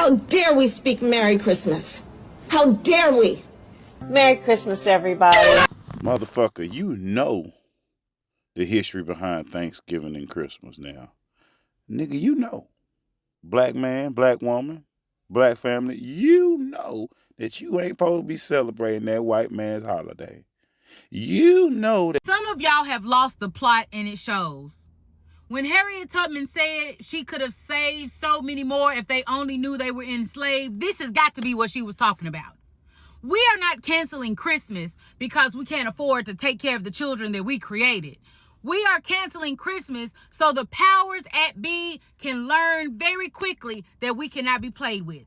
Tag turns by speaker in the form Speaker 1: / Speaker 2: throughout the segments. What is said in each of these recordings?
Speaker 1: How dare we speak Merry Christmas? How dare we?
Speaker 2: Merry Christmas, everybody.
Speaker 3: Motherfucker, you know the history behind Thanksgiving and Christmas now. Nigga, you know. Black man, black woman, black family, you know that you ain't supposed to be celebrating that white man's holiday. You know that.
Speaker 4: Some of y'all have lost the plot, and it shows. When Harriet Tubman said she could have saved so many more if they only knew they were enslaved, this has got to be what she was talking about. We are not canceling Christmas because we can't afford to take care of the children that we created. We are canceling Christmas so the powers at be can learn very quickly that we cannot be played with.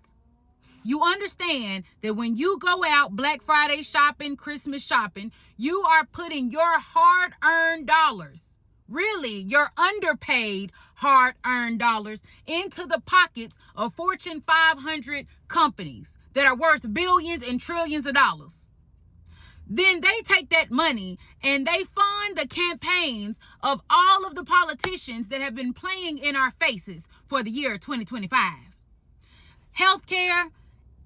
Speaker 4: You understand that when you go out Black Friday shopping, Christmas shopping, you are putting your hard-earned dollars, really your underpaid hard-earned dollars, into the pockets of Fortune 500 companies that are worth billions and trillions of dollars. Then they take that money and they fund the campaigns of all of the politicians that have been playing in our faces for the year 2025. Healthcare,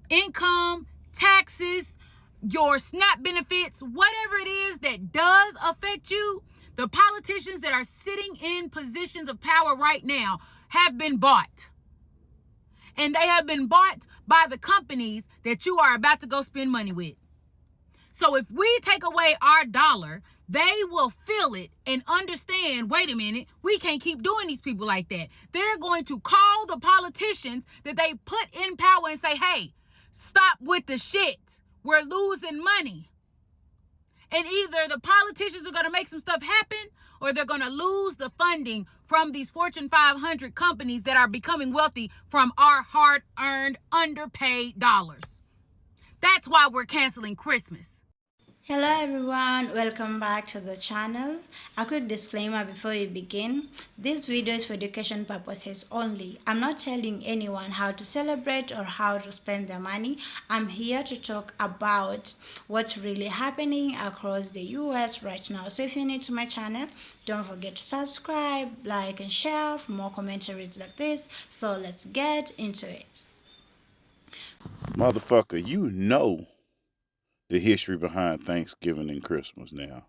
Speaker 4: income, taxes, your SNAP benefits, whatever it is that does affect you, the politicians that are sitting in positions of power right now have been bought. And they have been bought by the companies that you are about to go spend money with. So if we take away our dollar, they will feel it and understand, wait a minute, we can't keep doing these people like that. They're going to call the politicians that they put in power and say, hey, stop with the shit. We're losing money. And either the politicians are going to make some stuff happen, or they're going to lose the funding from these Fortune 500 companies that are becoming wealthy from our hard-earned, underpaid dollars. That's why we're canceling Christmas.
Speaker 5: Hello everyone, welcome back to the channel. A quick disclaimer before we begin. This video is for education purposes only. I'm not telling anyone how to celebrate or how to spend their money. I'm here to talk about what's really happening across the US right now. So if you're new to my channel, don't forget to subscribe, like and share for more commentaries like this. So let's get into it.
Speaker 3: Motherfucker, you know the history behind Thanksgiving and Christmas now.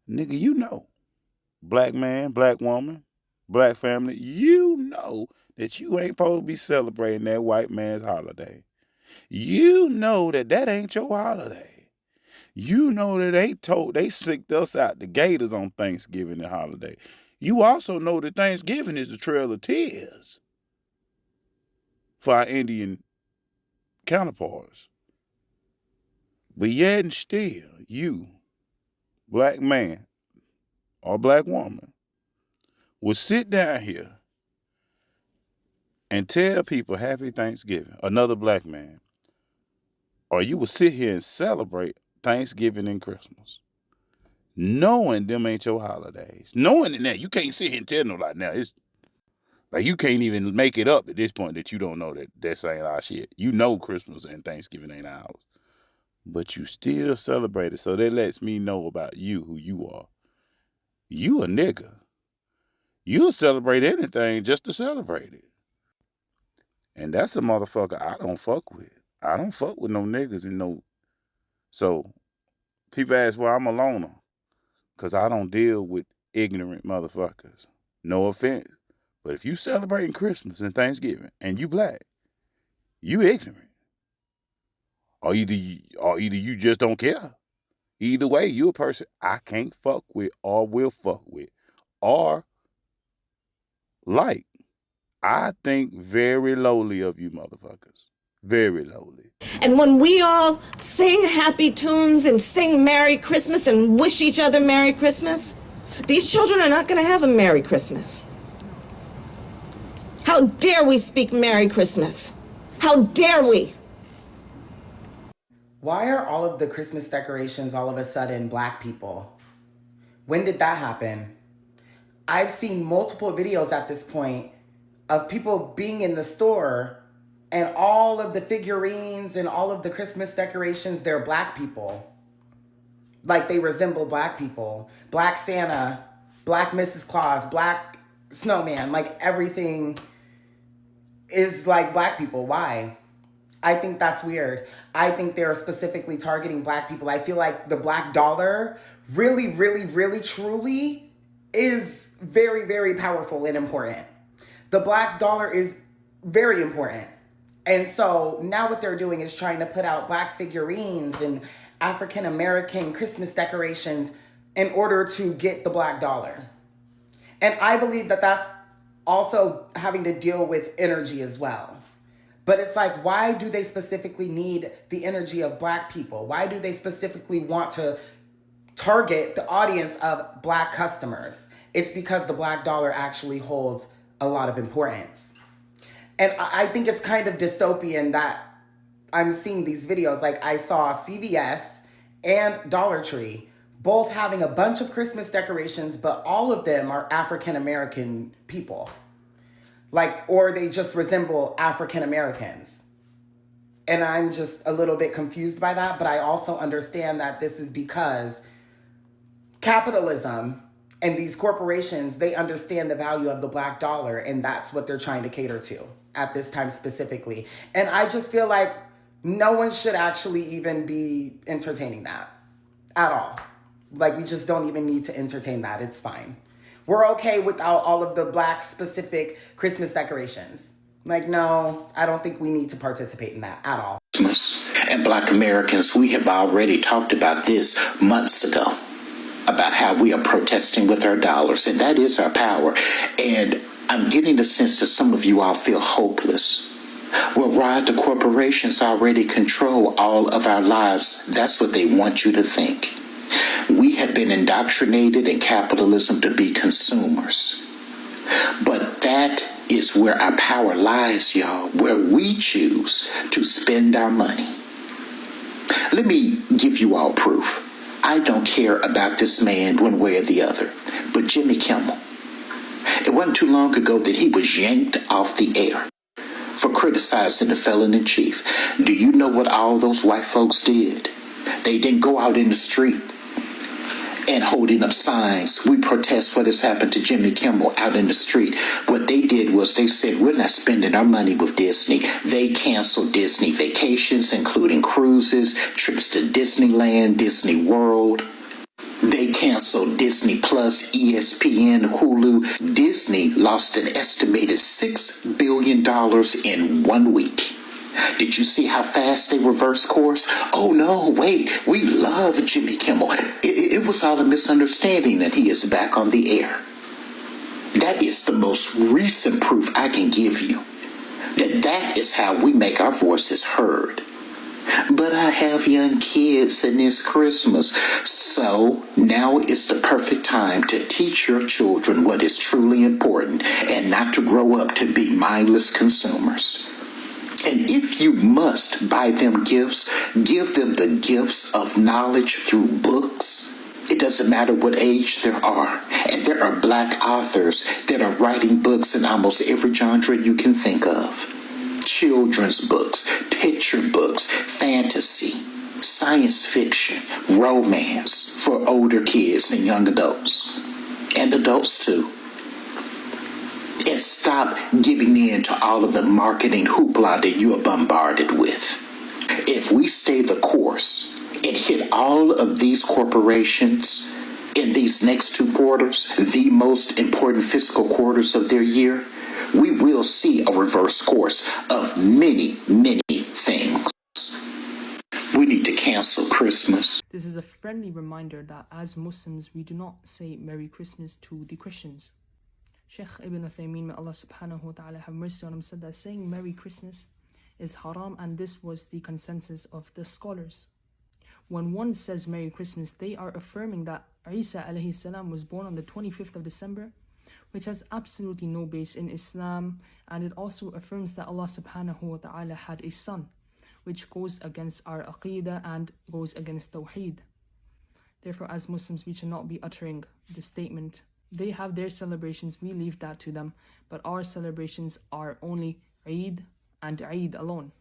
Speaker 3: Nigga, you know. Black man, black woman, black family, you know that you ain't supposed to be celebrating that white man's holiday. You know that that ain't your holiday. You know that they sicked us out the gators on Thanksgiving and holiday. You also know that Thanksgiving is the Trail of Tears for our Indian counterparts. But yet and still, you, black man or black woman, will sit down here and tell people Happy Thanksgiving, another black man, or you will sit here and celebrate Thanksgiving and Christmas, knowing them ain't your holidays, knowing that you can't sit here and tell no like now. It's like you can't even make it up at this point that you don't know that that's ain't our shit. You know Christmas and Thanksgiving ain't ours. But you still celebrate it. So that lets me know about you, who you are. You a nigga. You'll celebrate anything just to celebrate it. And that's a motherfucker I don't fuck with. I don't fuck with no niggas and no. So people ask, well, I'm a loner. Because I don't deal with ignorant motherfuckers. No offense. But if you celebrating Christmas and Thanksgiving and you black, you ignorant. Or either you just don't care. Either way, you a person I can't fuck with or will fuck with. Or like. I think very lowly of you motherfuckers. Very lowly.
Speaker 1: And when we all sing happy tunes and sing Merry Christmas and wish each other Merry Christmas, these children are not going to have a Merry Christmas. How dare we speak Merry Christmas? How dare we?
Speaker 6: Why are all of the Christmas decorations all of a sudden black people? When did that happen? I've seen multiple videos at this point of people being in the store and all of the figurines and all of the Christmas decorations, they're black people. Like they resemble black people. Black Santa, black Mrs. Claus, black snowman, like everything. is like black people. Why? I think that's weird. I think they're specifically targeting black people. I feel like the black dollar really, really, really, truly is very, very powerful and important. The black dollar is very important. And so now what they're doing is trying to put out black figurines and African American Christmas decorations in order to get the black dollar. And I believe that that's also having to deal with energy as well. But it's like, why do they specifically need the energy of black people? Why do they specifically want to target the audience of black customers? It's because the black dollar actually holds a lot of importance. And I think it's kind of dystopian that I'm seeing these videos. Like I saw CVS and Dollar Tree both having a bunch of Christmas decorations, but all of them are African American people. Like, or they just resemble African Americans. And I'm just a little bit confused by that, but I also understand that this is because capitalism and these corporations, they understand the value of the black dollar, and that's what they're trying to cater to at this time specifically. And I just feel like no one should actually even be entertaining that at all. Like, we just don't even need to entertain that. It's fine. We're okay without all of the black specific Christmas decorations. Like, no, I don't think we need to participate in that at all.
Speaker 7: And black Americans, we have already talked about this months ago, about how we are protesting with our dollars, and that is our power. And I'm getting the sense that some of you all feel hopeless. Well, Rod, the corporations already control all of our lives. That's what they want you to think. We have been indoctrinated in capitalism to be consumers. But that is where our power lies, y'all, where we choose to spend our money. Let me give you all proof. I don't care about this man one way or the other, but Jimmy Kimmel. It wasn't too long ago that he was yanked off the air for criticizing the felon-in-chief. Do you know what all those white folks did? They didn't go out in the street and holding up signs, we protest what has happened to Jimmy Kimmel out in the street. What they did was they said, we're not spending our money with Disney. They canceled Disney vacations, including cruises, trips to Disneyland, Disney World. They canceled Disney Plus, ESPN, Hulu. Disney lost an estimated $6 billion in 1 week. Did you see how fast they reversed course? Oh, no, wait, we love Jimmy Kimmel. It was all a misunderstanding that he is back on the air. That is the most recent proof I can give you, that is how we make our voices heard. But I have young kids and it's Christmas. So now is the perfect time to teach your children what is truly important and not to grow up to be mindless consumers. And if you must buy them gifts, give them the gifts of knowledge through books. It doesn't matter what age there are. And there are black authors that are writing books in almost every genre you can think of. Children's books, picture books, fantasy, science fiction, romance for older kids and young adults. And adults too. And stop giving in to all of the marketing hoopla that you are bombarded with. If we stay the course and hit all of these corporations in these next 2 quarters, the most important fiscal quarters of their year, we will see a reverse course of many, many things. We need to cancel Christmas.
Speaker 8: This is a friendly reminder that as Muslims, we do not say Merry Christmas to the Christians. Sheikh Ibn Uthaymeen, may Allah subhanahu wa ta'ala have mercy on him, said that saying Merry Christmas is haram, and this was the consensus of the scholars. When one says Merry Christmas, they are affirming that Isa alayhi salam was born on the 25th of December, which has absolutely no base in Islam, and it also affirms that Allah subhanahu wa ta'ala had a son, which goes against our aqeedah and goes against Tawheed. Therefore, as Muslims, we should not be uttering the statement, they have their celebrations, we leave that to them, but our celebrations are only Eid and Eid alone.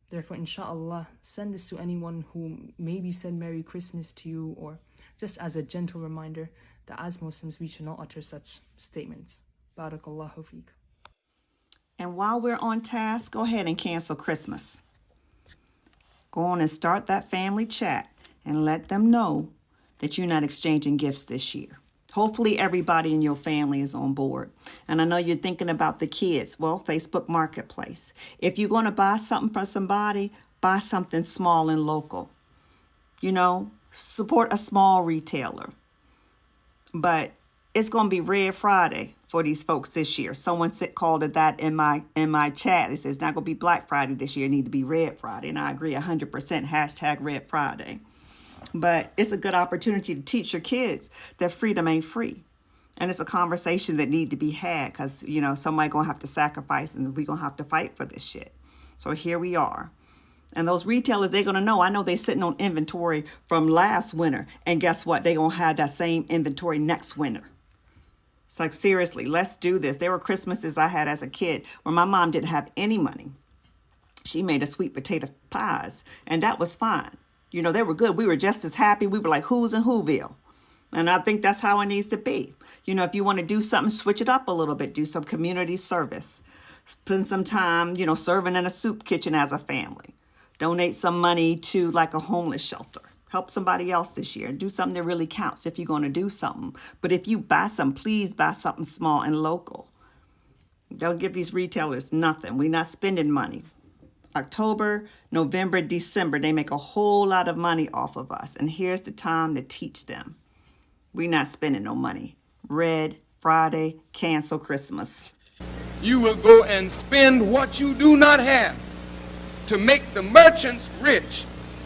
Speaker 8: Therefore, inshallah, send this to anyone who maybe said Merry Christmas to you, or just as a gentle reminder that as Muslims, we should not utter such statements. Barakallahu feek.
Speaker 9: And while we're on task, go ahead and cancel Christmas. Go on and start that family chat and let them know that you're not exchanging gifts this year. Hopefully everybody in your family is on board. And I know you're thinking about the kids. Well, Facebook Marketplace. If you're going to buy something for somebody, buy something small and local. You know, support a small retailer. But it's going to be Red Friday for these folks this year. Someone called it that in my chat. It says it's not going to be Black Friday this year. It need to be Red Friday. And I agree 100%. Hashtag Red Friday. But it's a good opportunity to teach your kids that freedom ain't free. And it's a conversation that need to be had because, you know, somebody going to have to sacrifice and we going to have to fight for this shit. So here we are. And those retailers, they're going to know. I know they're sitting on inventory from last winter. And guess what? They're going to have that same inventory next winter. It's like, seriously, let's do this. There were Christmases I had as a kid where my mom didn't have any money. She made a sweet potato pies, and that was fine. You know, they were good. We were just as happy. We were like, who's in Whoville? And I think that's how it needs to be. You know, if you want to do something, switch it up a little bit. Do some community service. Spend some time, you know, serving in a soup kitchen as a family. Donate some money to like a homeless shelter. Help somebody else this year. Do something that really counts if you're going to do something. But if you buy something, please buy something small and local. Don't give these retailers nothing. We're not spending money. October, November, December, they make a whole lot of money off of us. And here's the time to teach them. We're not spending no money. Red Friday, cancel Christmas.
Speaker 10: You will go and spend what you do not have to make the merchants rich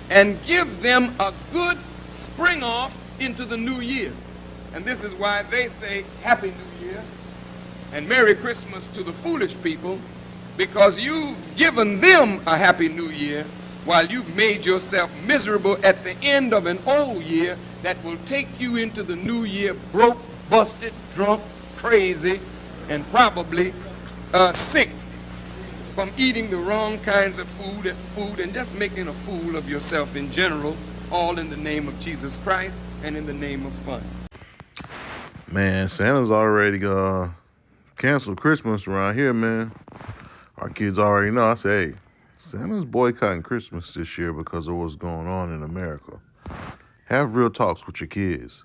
Speaker 10: and give them a good spring off into the new year. And this is why they say Happy New Year and Merry Christmas to the foolish people, because you've given them a Happy New Year while you've made yourself miserable at the end of an old year that will take you into the new year broke, busted, drunk, crazy, and probably sick from eating the wrong kinds of food and just making a fool of yourself in general, all in the name of Jesus Christ and in the name of fun.
Speaker 3: Man, Santa's already canceled Christmas around here, man. Our kids already know. I say, hey, Santa's boycotting Christmas this year because of what's going on in America. Have real talks with your kids,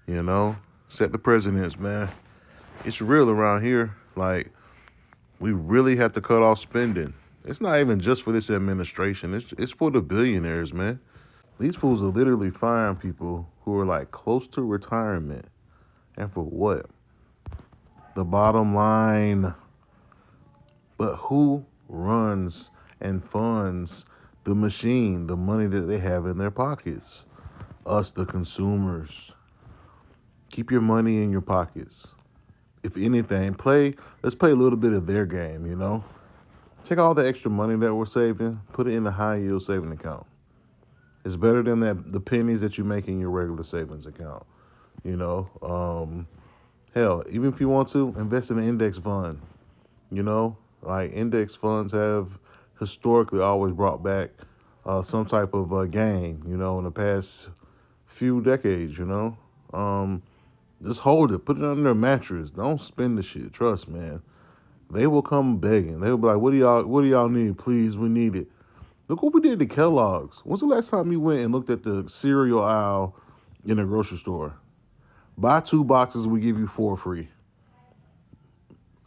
Speaker 3: you know? Set the precedents, man. It's real around here. Like, we really have to cut off spending. It's not even just for this administration. It's for the billionaires, man. These fools are literally firing people who are like close to retirement. And for what? The bottom line. But who runs and funds the machine, the money that they have in their pockets? Us, the consumers. Keep your money in your pockets. If anything, let's play a little bit of their game, you know? Take all the extra money that we're saving, put it in a high yield saving account. It's better than the pennies that you make in your regular savings account, you know? Hell, even if you want to, invest in an index fund, you know? Like, index funds have historically always brought back some type of gain, you know, in the past few decades, you know? Just hold it. Put it under a mattress. Don't spend the shit. Trust, man. They will come begging. They will be like, what do y'all need? Please, we need it. Look what we did to Kellogg's. When's the last time you went and looked at the cereal aisle in the grocery store? Buy 2 boxes, we give you 4 free.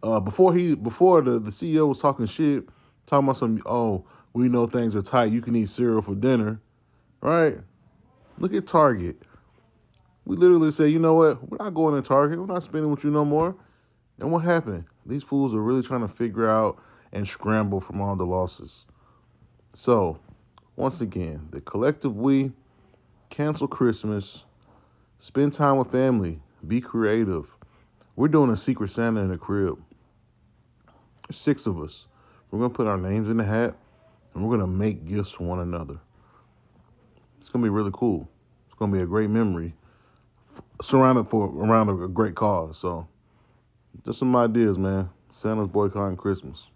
Speaker 3: Before the CEO was talking shit, talking about we know things are tight. You can eat cereal for dinner, right? Look at Target. We literally say, you know what? We're not going to Target. We're not spending with you no more. And what happened? These fools are really trying to figure out and scramble from all the losses. So, once again, the collective we, cancel Christmas, spend time with family, be creative. We're doing a Secret Santa in the crib. There's 6 of us. We're going to put our names in the hat, and we're going to make gifts for one another. It's going to be really cool. It's going to be a great memory around a great cause. So, just some ideas, man. Santa's boycotting Christmas.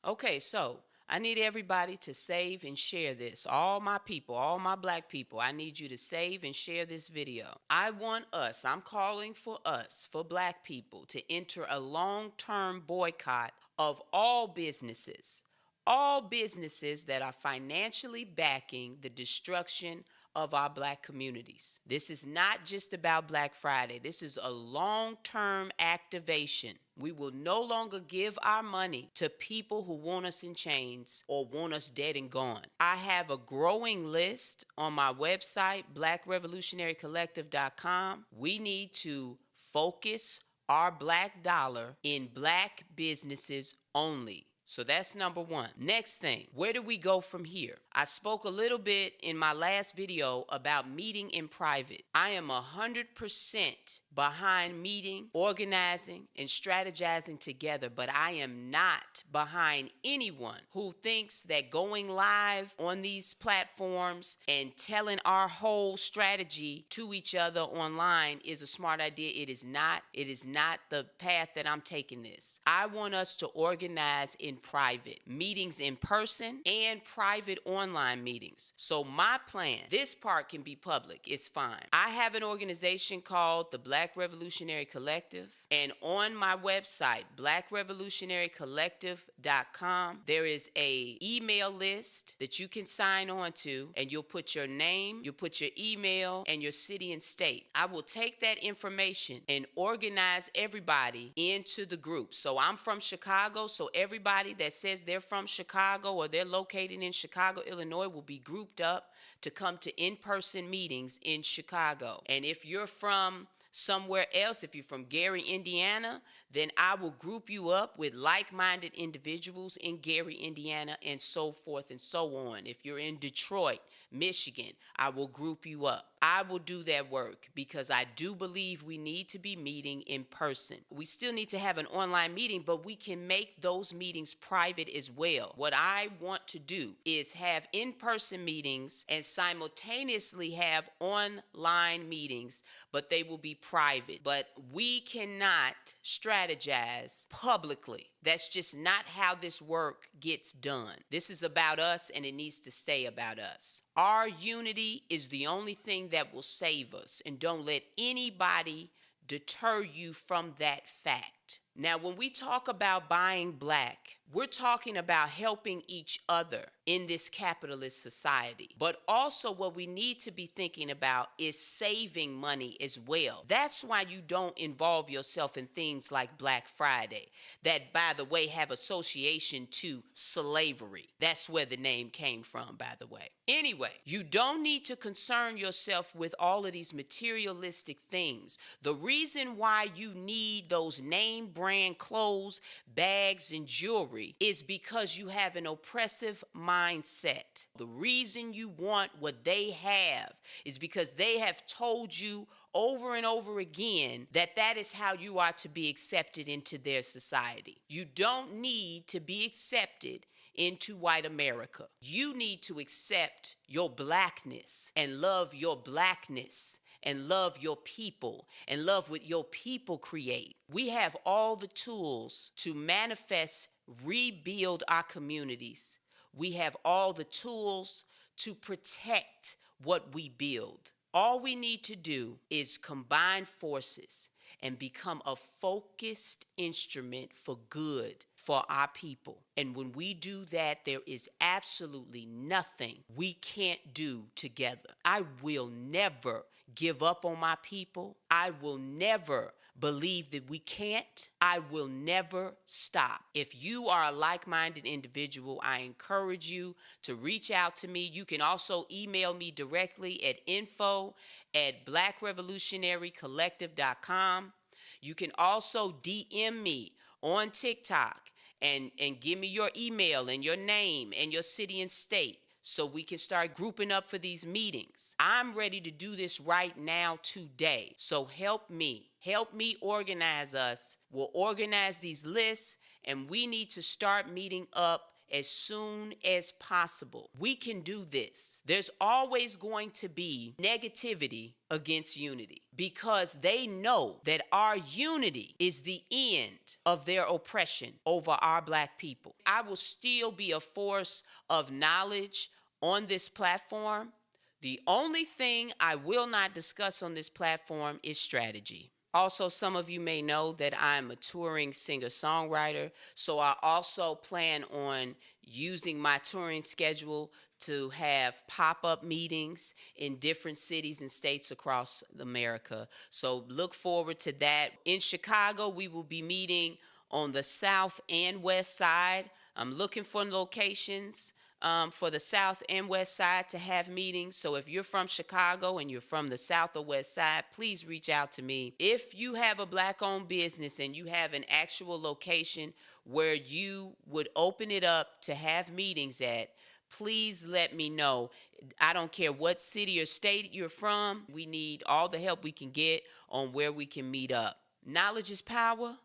Speaker 11: Okay, so I need everybody to save and share this. All my people, all my black people, I need you to save and share this video. I'm calling for us, for black people, to enter a long-term boycott of all businesses that are financially backing the destruction of our black communities. This is not just about Black Friday. This is a long-term activation. We will no longer give our money to people who want us in chains or want us dead and gone. I have a growing list on my website, blackrevolutionarycollective.com. We need to focus our black dollar in black businesses only. So that's number one. Next thing, where do we go from here? I spoke a little bit in my last video about meeting in private. I am 100% behind meeting, organizing, and strategizing together, but I am not behind anyone who thinks that going live on these platforms and telling our whole strategy to each other online is a smart idea. It is not. It is not the path that I'm taking this. I want us to organize in private, meetings in person, and private online meetings. So my plan, this part can be public, it's fine. I have an organization called the Black Revolutionary Collective, and on my website, blackrevolutionarycollective.com, there is a email list that you can sign on to, and you'll put your name, you'll put your email, and your city and state. I will take that information and organize everybody into the group. So I'm from Chicago, so everybody that says they're from Chicago or they're located in Chicago, Illinois, will be grouped up to come to in-person meetings in Chicago. And if you're from somewhere else, if you're from Gary, Indiana, then I will group you up with like-minded individuals in Gary, Indiana, and so forth and so on. If you're in Detroit, Michigan, I will group you up. I will do that work because I do believe we need to be meeting in person. We still need to have an online meeting, but we can make those meetings private as well. What I want to do is have in-person meetings and simultaneously have online meetings, but they will be private. But we cannot strategize publicly. That's just not how this work gets done. This is about us, and it needs to stay about us. Our unity is the only thing that will save us, and don't let anybody deter you from that fact. Now, when we talk about buying black, we're talking about helping each other in this capitalist society. But also what we need to be thinking about is saving money as well. That's why you don't involve yourself in things like Black Friday, that, by the way, have association to slavery. That's where the name came from, by the way. Anyway, you don't need to concern yourself with all of these materialistic things. The reason why you need those name brand clothes, bags, and jewelry is because you have an oppressive mindset. The reason you want what they have is because they have told you over and over again that that is how you are to be accepted into their society. You don't need to be accepted into white America. You need to accept your blackness and love your blackness and love your people and love what your people create. We have all the tools to manifest, rebuild our communities. We have all the tools to protect what we build. All we need to do is combine forces and become a focused instrument for good for our people. And when we do that, there is absolutely nothing we can't do together. I will never give up on my people. I will never believe that we can't. I will never stop. If you are a like-minded individual, I encourage you to reach out to me. You can also email me directly at info@blackrevolutionarycollective.com. You can also DM me on TikTok and give me your email and your name and your city and state, so we can start grouping up for these meetings. I'm ready to do this right now today. So help me. Help me organize us. We'll organize these lists, and we need to start meeting up as soon as possible. We can do this. There's always going to be negativity against unity because they know that our unity is the end of their oppression over our black people. I will still be a force of knowledge on this platform. The only thing I will not discuss on this platform is strategy. Also, some of you may know that I'm a touring singer-songwriter, so I also plan on using my touring schedule to have pop-up meetings in different cities and states across America. So look forward to that. In Chicago, we will be meeting on the south and west side. I'm looking for locations for the south and west side to have meetings. So if you're from Chicago and you're from the south or west side, please reach out to me. If you have a black-owned business and you have an actual location where you would open it up to have meetings at, please let me know. I don't care what city or state you're from. We need all the help we can get on where we can meet up. Knowledge is power.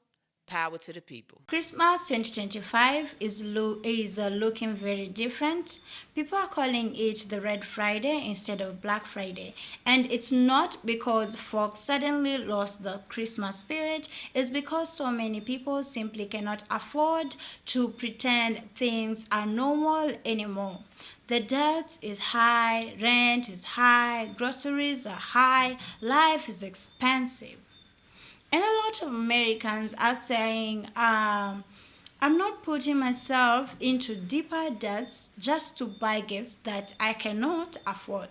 Speaker 11: Power to the people.
Speaker 5: Christmas 2025 is looking very different. People are calling it the Red Friday instead of Black Friday. And it's not because folks suddenly lost the Christmas spirit. It's because so many people simply cannot afford to pretend things are normal anymore. The debt is high, rent is high, groceries are high, life is expensive. And a lot of Americans are saying, I'm not putting myself into deeper debts just to buy gifts that I cannot afford.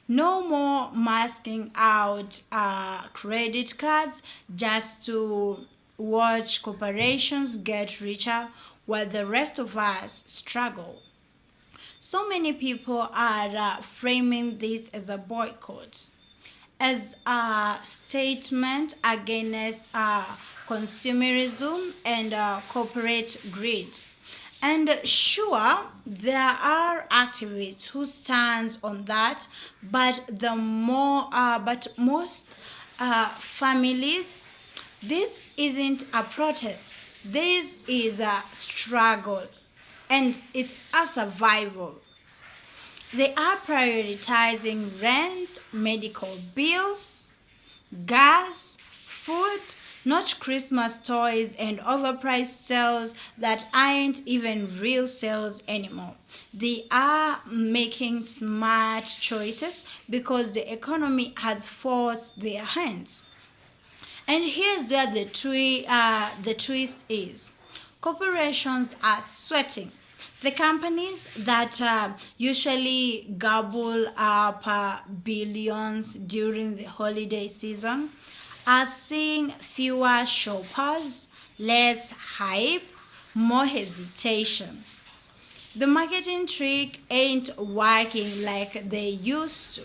Speaker 5: No more masking out credit cards just to watch corporations get richer while the rest of us struggle. So many people are framing this as a boycott, as a statement against consumerism and corporate greed. And sure, there are activists who stand on that, but most families, this isn't a protest. This is a struggle, and it's a survival. They are prioritizing rent, medical bills, gas, food, not Christmas toys and overpriced sales that aren't even real sales anymore. They are making smart choices because the economy has forced their hands. And here's where the twist is. Corporations are sweating. The companies that usually gobble up billions during the holiday season are seeing fewer shoppers, less hype, more hesitation. The marketing trick ain't working like they used to.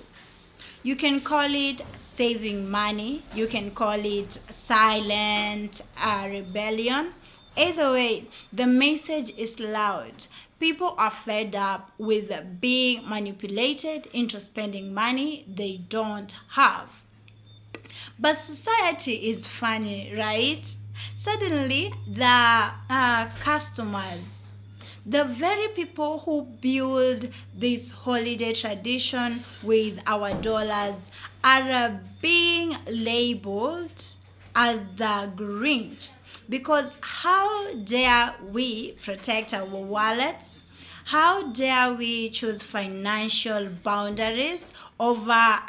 Speaker 5: You can call it saving money, you can call it silent rebellion. Either way, the message is loud. People are fed up with being manipulated into spending money they don't have. But society is funny, right? Suddenly, the customers, the very people who build this holiday tradition with our dollars, are being labeled as the Grinch. Because how dare we protect our wallets? How dare we choose financial boundaries over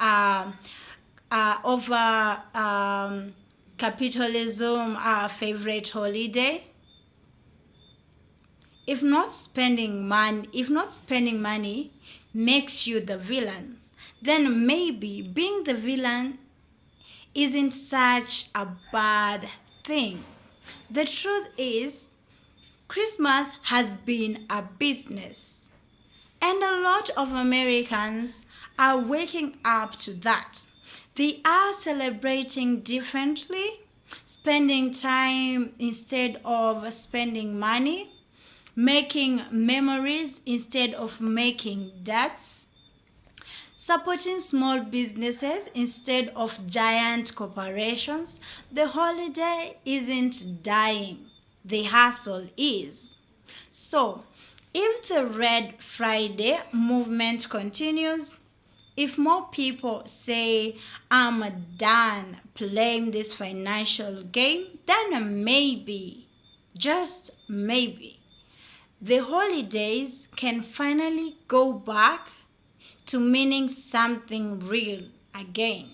Speaker 5: capitalism, our favorite holiday? If not spending money makes you the villain, then maybe being the villain isn't such a bad thing. The truth is, Christmas has been a business, and a lot of Americans are waking up to that. They are celebrating differently, spending time instead of spending money, making memories instead of making debts, supporting small businesses instead of giant corporations. The holiday isn't dying, the hustle is. So, if the Red Friday movement continues, if more people say, I'm done playing this financial game, then maybe, just maybe, the holidays can finally go back to meaning something real again.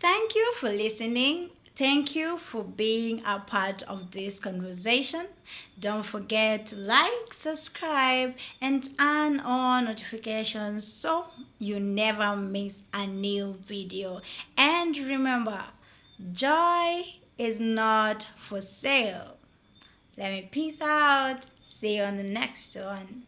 Speaker 5: Thank you for listening. Thank you for being a part of this conversation. Don't forget to like, subscribe, and turn on notifications so you never miss a new video. And remember, joy is not for sale. Let me peace out. See you on the next one.